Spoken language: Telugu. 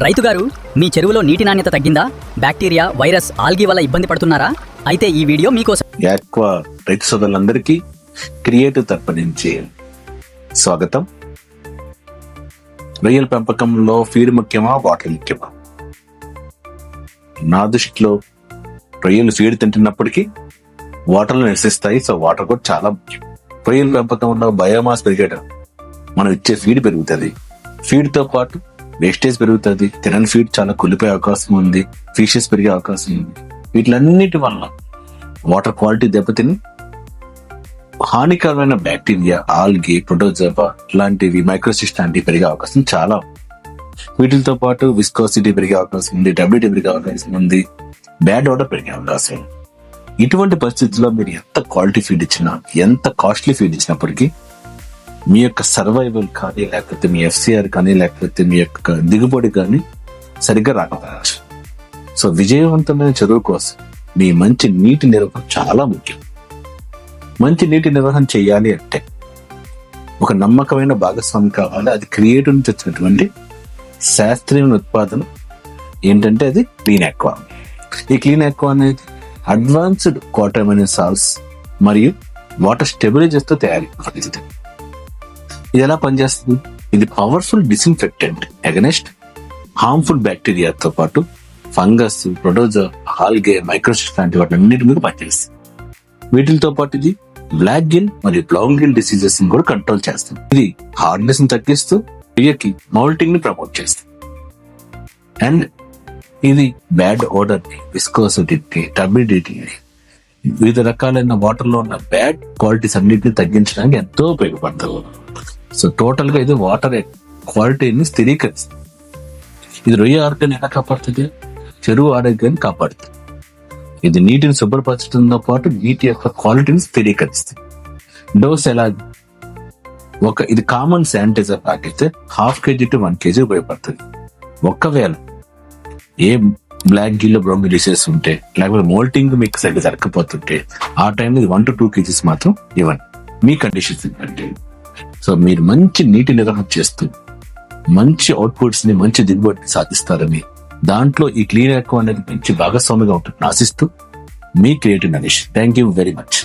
రైతు గారు, మీ చెరువులో నీటి నాణ్యత తగ్గిందా? బ్యాక్టీరియా, వైరస్, ఆల్గీ వల్ల ఇబ్బంది పడుతున్నారా? అయితే ఈ వీడియో మీకోసం. యాక్వా రైతు సోదరులందరికీ క్రియేటివ్ తరపు నుంచి స్వాగతం. రొయ్యల పెంపకంలో ఫీడ్ ముఖ్యమా, వాటర్ ముఖ్యమా? నా దృష్టిలో రొయ్యలు ఫీడ్ తింటున్నప్పటికీ వాటర్లో నివసిస్తాయి. సో వాటర్ కూడా చాలా ముఖ్యం. రొయ్యల పెంపకంలో బయోమాస్ పెరిగేటం మనం ఇచ్చే ఫీడ్ పెరుగుతుంది. ఫీడ్ తో పాటు వేస్టేజ్ పెరుగుతుంది. తినని ఫీడ్ చాలా కులిపోయే అవకాశం ఉంది. ఫిషెస్ పెరిగే అవకాశం ఉంది. వీటిలన్నిటి వల్ల వాటర్ క్వాలిటీ దెబ్బతిని హానికరమైన బ్యాక్టీరియా, ఆల్గే, ప్రోటోజోవా లాంటివి, మైక్రోసిస్ట్ లాంటివి పెరిగే అవకాశం చాలా. వీటితో పాటు విస్కోసిటీ పెరిగే అవకాశం ఉంది, డబ్ల్యూటీ పెరిగే అవకాశం ఉంది, బ్యాడ్ ఆర్డర్ పెరిగే అవకాశం ఉంది. ఇటువంటి పరిస్థితుల్లో మీరు ఎంత క్వాలిటీ ఫీడ్ ఇచ్చినా, ఎంత కాస్ట్లీ ఫీడ్ ఇచ్చినప్పటికీ మీ యొక్క సర్వైవల్ కానీ, లేకపోతే మీ ఎఫ్సిఆర్ కానీ, లేకపోతే మీ యొక్క దిగుబడి కానీ సరిగ్గా రాకపోవచ్చు. సో విజయవంతమైన చెరువు కోసం మీ మంచి నీటి నిర్వహణ చాలా ముఖ్యం. మంచి నీటి నిర్వహణ చేయాలి అంటే ఒక నమ్మకమైన భాగస్వామి కావాలి. అది క్రియేటివ్ నుంచి వచ్చినటువంటి శాస్త్రీయ ఉత్పాదన ఏంటంటే అది క్లీన్ ఆక్వా. ఈ క్లీన్ ఆక్వా అనేది అడ్వాన్స్డ్ క్వాటర్మైన్ సాల్ట్స్ మరియు వాటర్ స్టెబిలైజర్స్ తో తయారీ. ఇది ఎలా పనిచేస్తుంది? ఇది పవర్ఫుల్ డిస్ఇన్ఫెక్టెంట్ అగెనెస్ట్ హార్మ్ఫుల్ బ్యాక్టీరియాతో పాటు ఫంగస్, ప్రోటోజోవా, ఆల్గే, మైక్రోసిస్ట్ లాంటి వాటి అన్నిటి మీద పనిచేస్తుంది. వీటితో పాటు ఇది బ్లాక్ గిల్ మరియు బ్రౌన్ గిల్ డిసీజెస్ ని కూడా కంట్రోల్ చేస్తుంది. ఇది హార్డ్నెస్ ని తగ్గిస్తూ రొయ్యకి మౌల్టింగ్ ని ప్రమోట్ చేస్తుంది. అండ్ ఇది బ్యాడ్ ఓడర్ ని, విస్కోసిటీ, టర్బిడిటీని, వివిధ రకాలైన వాటర్ లో ఉన్న బ్యాడ్ క్వాలిటీస్ అన్నిటిని తగ్గించడానికి ఎంతో ఉపయోగపడుతుంది. సో టోటల్ గా ఇది వాటర్ క్వాలిటీని స్థిరీకరిస్తుంది. ఇది రొయ్య ఆరోగ్యాన్ని ఎలా కాపాడుతుంది? చెరువు ఆరోగ్యాన్ని కాపాడుతుంది. ఇది నీటిని శుభ్రపరచడంతో పాటు నీటి యొక్క క్వాలిటీని స్థిరీకరిస్తుంది. డోస్ ఎలా? ఇది కామన్ శానిటైజర్ ప్యాక్ అయితే 1/2 kg to 1 kg ఉపయోగపడుతుంది. ఒకవేళ ఏ black gill, brown gill diseases ఉంటే, లేకపోతే మోల్టింగ్ మీకు సరిగ్గా జరగకపోతుంటే ఆ టైంలో 1 to 2 kg మాత్రం ఇవ్వండి, మీ కండిషన్స్ ఏంటంటే. సో మీరు మంచి నీటి నిర్వహణ చేస్తూ మంచి అవుట్పుట్స్ ని, మంచి దిగుబడిని సాధిస్తారని, దాంట్లో ఈ క్లీన్ ఆక్వా అనేది మంచి భాగస్వామిగా ఉంటుంది ఆశిస్తూ మీ creative Naresh. Thank you very much.